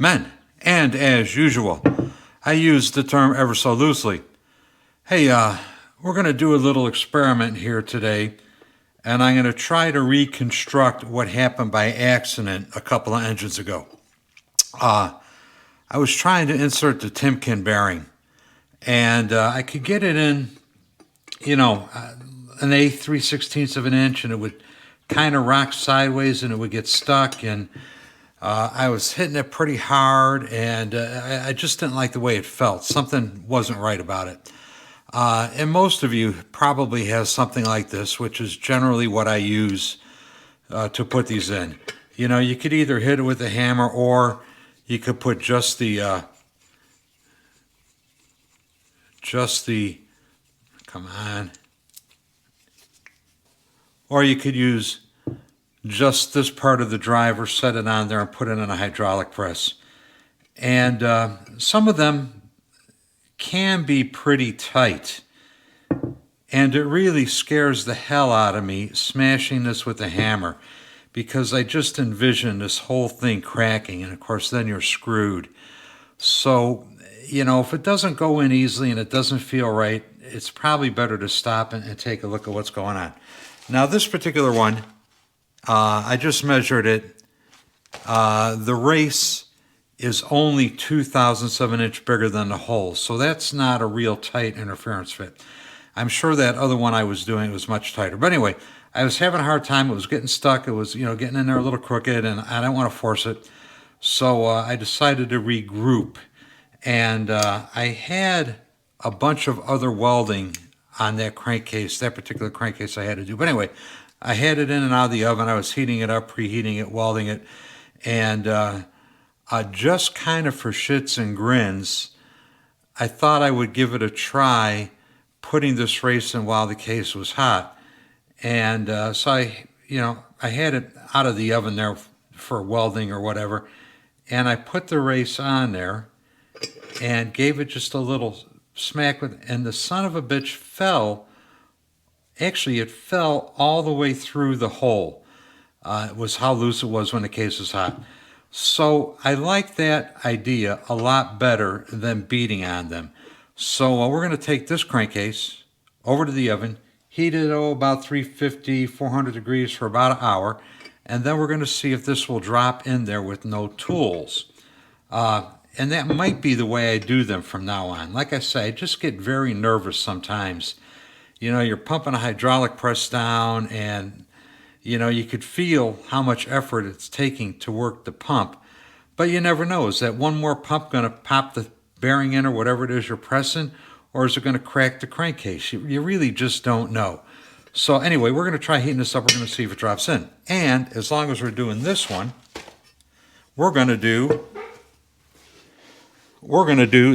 Men, and as usual, I use the term ever so loosely. Hey, we're going to do a little experiment here today, and I'm going to try to reconstruct what happened by accident a couple of engines ago. I was trying to insert the Timken bearing, and I could get it in, an eighth, 3/16 of an inch, and it would kind of rock sideways and it would get stuck. And I was hitting it pretty hard, and I just didn't like the way it felt. Something wasn't right about it. And most of you probably have something like this, which is generally what I use to put these in. You could either hit it with a hammer, or you could put just the, come on, or you could use just this part of the driver, set it on there and put it in a hydraulic press. And some of them can be pretty tight. And it really scares the hell out of me smashing this with a hammer, because I just envision this whole thing cracking, and of course then you're screwed. So, if it doesn't go in easily and it doesn't feel right, it's probably better to stop and take a look at what's going on. Now this particular one, I just measured it. The race is only 2/1000 of an inch bigger than the hole, so that's not a real tight interference fit. I'm sure that other one I was doing was much tighter. But anyway, I was having a hard time. It was getting stuck. It was, getting in there a little crooked, and I don't want to force it. So I decided to regroup. And I had a bunch of other welding on that crankcase, that particular crankcase I had to do. But anyway, I had it in and out of the oven. I was heating it up, preheating it, welding it. And just kind of for shits and grins, I thought I would give it a try putting this race in while the case was hot. And so I had it out of the oven there for welding or whatever. And I put the race on there and gave it just a little smack with, and the son of a bitch fell. Actually, it fell all the way through the hole. It was how loose it was when the case was hot. So I like that idea a lot better than beating on them. So we're going to take this crankcase over to the oven, heat it about 350, 400 degrees for about an hour, and then we're going to see if this will drop in there with no tools. And that might be the way I do them from now on. Like I say, I just get very nervous sometimes. You're pumping a hydraulic press down, and you could feel how much effort it's taking to work the pump. But you never know. Is that one more pump going to pop the bearing in, or whatever it is you're pressing, or is it going to crack the crankcase? You really just don't know. So anyway, we're going to try heating this up. We're going to see if it drops in. And as long as we're doing this one, we're going to do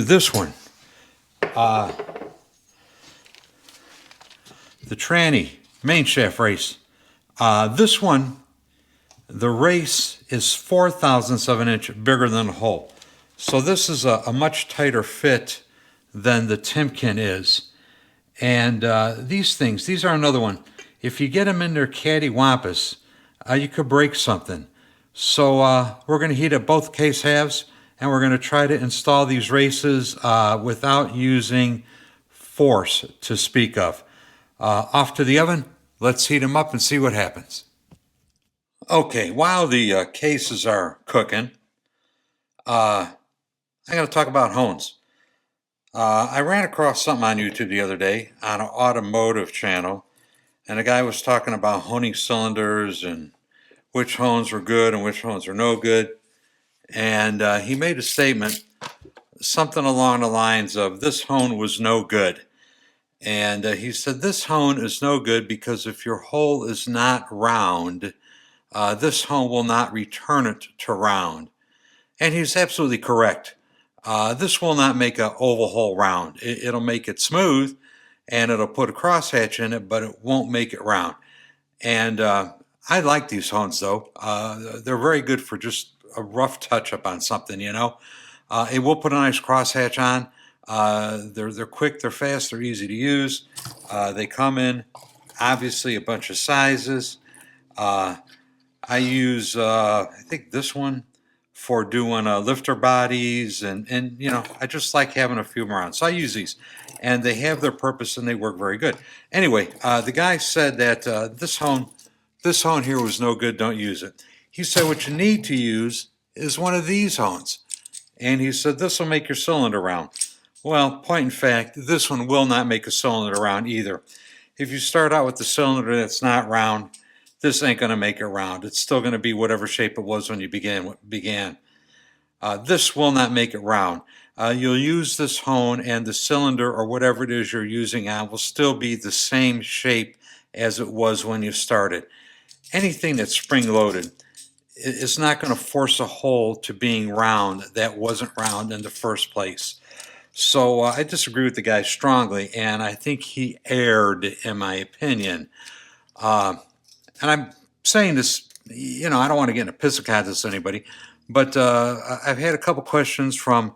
this one. The tranny main shaft race. This one, the race is 4/1000 of an inch bigger than the hole. So this is a much tighter fit than the Timken is. And these are another one. If you get them in their cattywampus, you could break something. So we're going to heat up both case halves, and we're going to try to install these races without using force to speak of. Off to the oven. Let's heat them up and see what happens. Okay, while the cases are cooking, I'm going to talk about hones. I ran across something on YouTube the other day on an automotive channel, and a guy was talking about honing cylinders and which hones were good and which hones were no good. And he made a statement, something along the lines of, this hone was no good. And he said, this hone is no good because if your hole is not round, this hone will not return it to round. And he's absolutely correct. This will not make an oval hole round. It'll make it smooth, and it'll put a crosshatch in it, but it won't make it round. And I like these hones, though. They're very good for just a rough touch-up on something, It will put a nice crosshatch on. They're quick, they're fast, they're easy to use. They come in, obviously, a bunch of sizes. I use, I think this one, for doing lifter bodies, and you know, I just like having a few of them around. So I use these, and they have their purpose and they work very good. Anyway, the guy said that this hone here was no good. Don't use it. He said what you need to use is one of these hones, and he said this will make your cylinder round. Well, point in fact, this one will not make a cylinder round either. If you start out with the cylinder that's not round, this ain't going to make it round. It's still going to be whatever shape it was when you began. This will not make it round. You'll use this hone, and the cylinder or whatever it is you're using on will still be the same shape as it was when you started. Anything that's spring-loaded is not going to force a hole to being round that wasn't round in the first place. So I disagree with the guy strongly, and I think he erred, in my opinion. And I'm saying this, you know, I don't want to get in a pistol contest with anybody, but I've had a couple questions from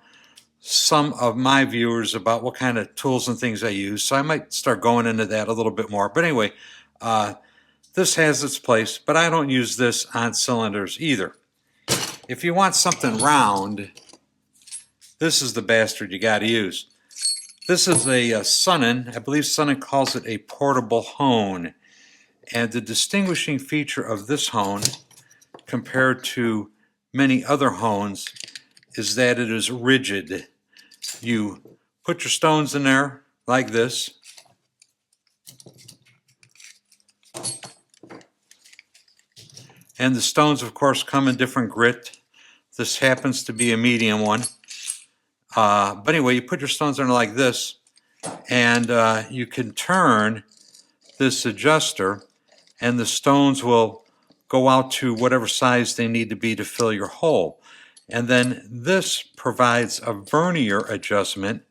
some of my viewers about what kind of tools and things I use, so I might start going into that a little bit more. But anyway, this has its place, but I don't use this on cylinders either. If you want something round, this is the bastard you got to use. This is a Sonnen. I believe Sonnen calls it a portable hone. And the distinguishing feature of this hone compared to many other hones is that it is rigid. You put your stones in there like this. And the stones, of course, come in different grit. This happens to be a medium one. But anyway, you put your stones in there like this, and you can turn this adjuster, and the stones will go out to whatever size they need to be to fill your hole. And then this provides a vernier adjustment,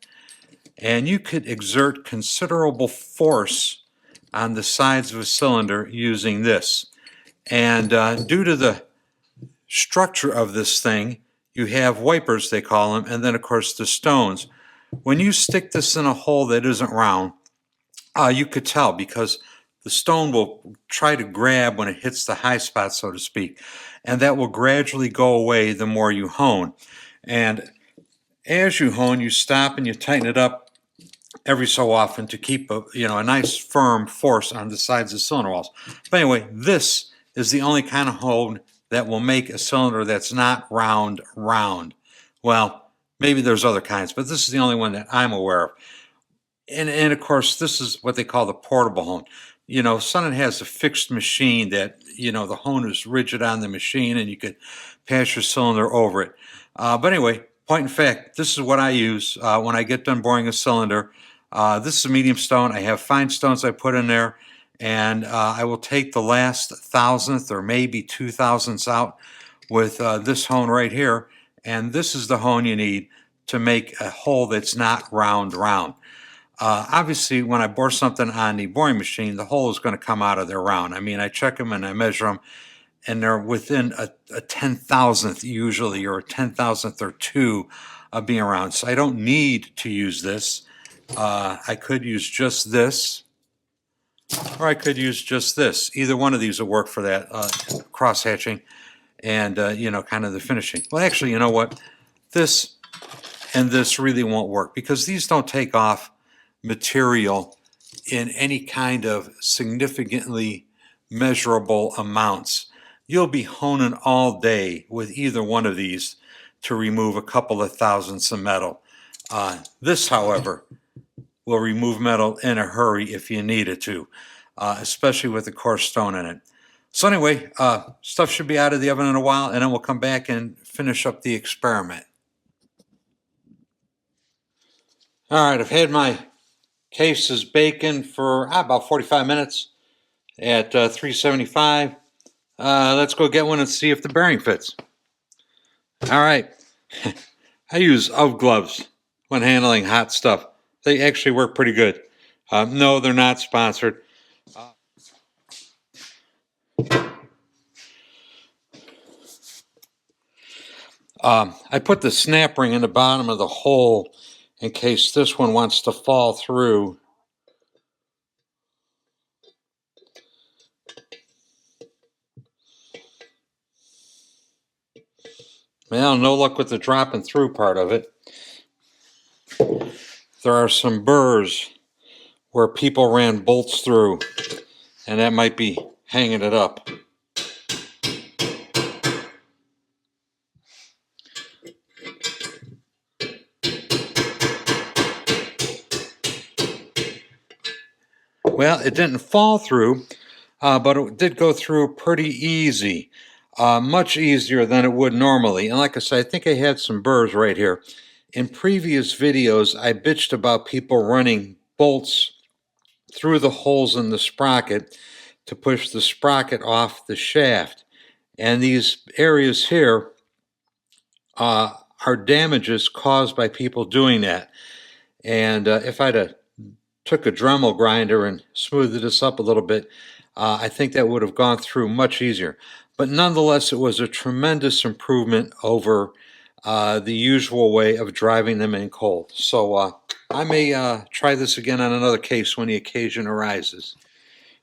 and you could exert considerable force on the sides of a cylinder using this. And due to the structure of this thing, you have wipers, they call them, and then of course the stones. When you stick this in a hole that isn't round, you could tell because the stone will try to grab when it hits the high spot, so to speak, and that will gradually go away the more you hone. And as you hone, you stop and you tighten it up every so often to keep a nice firm force on the sides of the cylinder walls. But anyway, this is the only kind of hone that will make a cylinder that's not round. Well, maybe there's other kinds, but this is the only one that I'm aware of. And of course, this is what they call the portable hone. You know, Sonnen has a fixed machine that, you know, the hone is rigid on the machine and you could pass your cylinder over it. But anyway, point in fact, this is what I use when I get done boring a cylinder. This is a medium stone. I have fine stones I put in there, and I will take the last thousandth or maybe 2 thousandths out with this hone right here, and this is the hone you need to make a hole that's not round. Obviously, when I bore something on the boring machine, the hole is going to come out of there round. I mean, I check them and I measure them, and they're within a 10,000th usually, or a 10,000th or two of being round. So I don't need to use this. I could use just this, or I could use just this. Either one of these will work for that cross-hatching and, kind of the finishing. Well, actually, you know what? This and this really won't work because these don't take off material in any kind of significantly measurable amounts. You'll be honing all day with either one of these to remove a couple of thousandths of metal. This, however, will remove metal in a hurry if you need it to, especially with the coarse stone in it. So anyway, stuff should be out of the oven in a while, and then we'll come back and finish up the experiment. All right, I've had my cases baking for about 45 minutes at 375. Let's go get one and see if the bearing fits. All right. I use UV gloves when handling hot stuff. They actually work pretty good. No, they're not sponsored. I put the snap ring in the bottom of the hole in case this one wants to fall through. Well, no luck with the dropping through part of it. There are some burrs where people ran bolts through, and that might be hanging it up. Well, it didn't fall through, but it did go through pretty easy. Much easier than it would normally. And like I said, I think I had some burrs right here. In previous videos, I bitched about people running bolts through the holes in the sprocket to push the sprocket off the shaft. And these areas here are damages caused by people doing that. And if I'd took a Dremel grinder and smoothed this up a little bit, I think that would have gone through much easier. But nonetheless, it was a tremendous improvement over the usual way of driving them in cold. So I may try this again on another case when the occasion arises.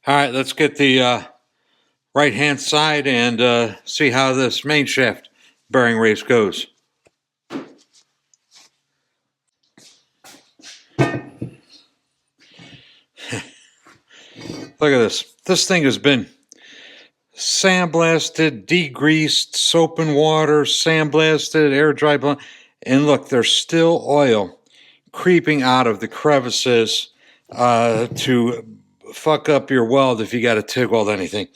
All right, let's get the right-hand side and see how this main shaft bearing race goes. Look at this. This thing has been sandblasted, degreased, soap and water, sandblasted, air dried, and look, there's still oil creeping out of the crevices to fuck up your weld if you got to TIG weld anything.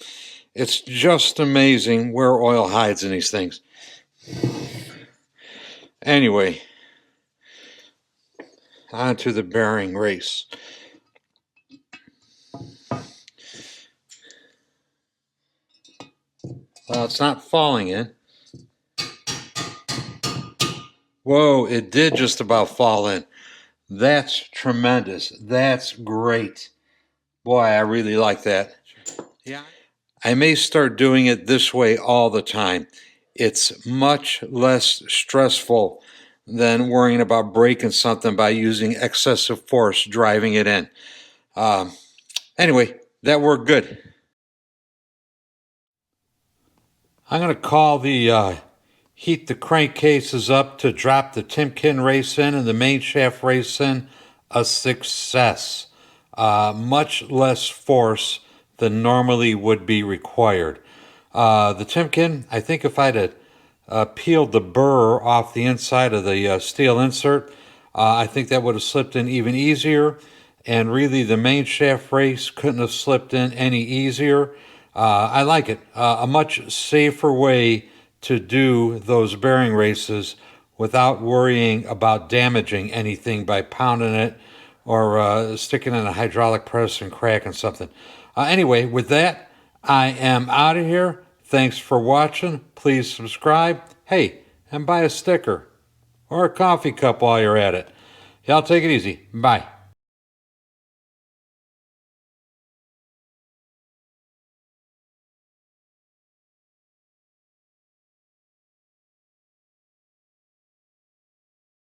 It's just amazing where oil hides in these things. Anyway, on to the bearing race. Well, it's not falling in. Whoa, it did just about fall in. That's tremendous. That's great. Boy, I really like that. Yeah. I may start doing it this way all the time. It's much less stressful than worrying about breaking something by using excessive force driving it in. Anyway, that worked good. I'm going to call the heat the crankcases up to drop the Timken race in and the main shaft race in a success. Much less force than normally would be required. The Timken, I think if I'd peeled the burr off the inside of the steel insert, I think that would have slipped in even easier. And really, the main shaft race couldn't have slipped in any easier. I like it. A much safer way to do those bearing races without worrying about damaging anything by pounding it or sticking in a hydraulic press and cracking something. Anyway, with that, I am out of here. Thanks for watching. Please subscribe. Hey, and buy a sticker or a coffee cup while you're at it. Y'all take it easy. Bye.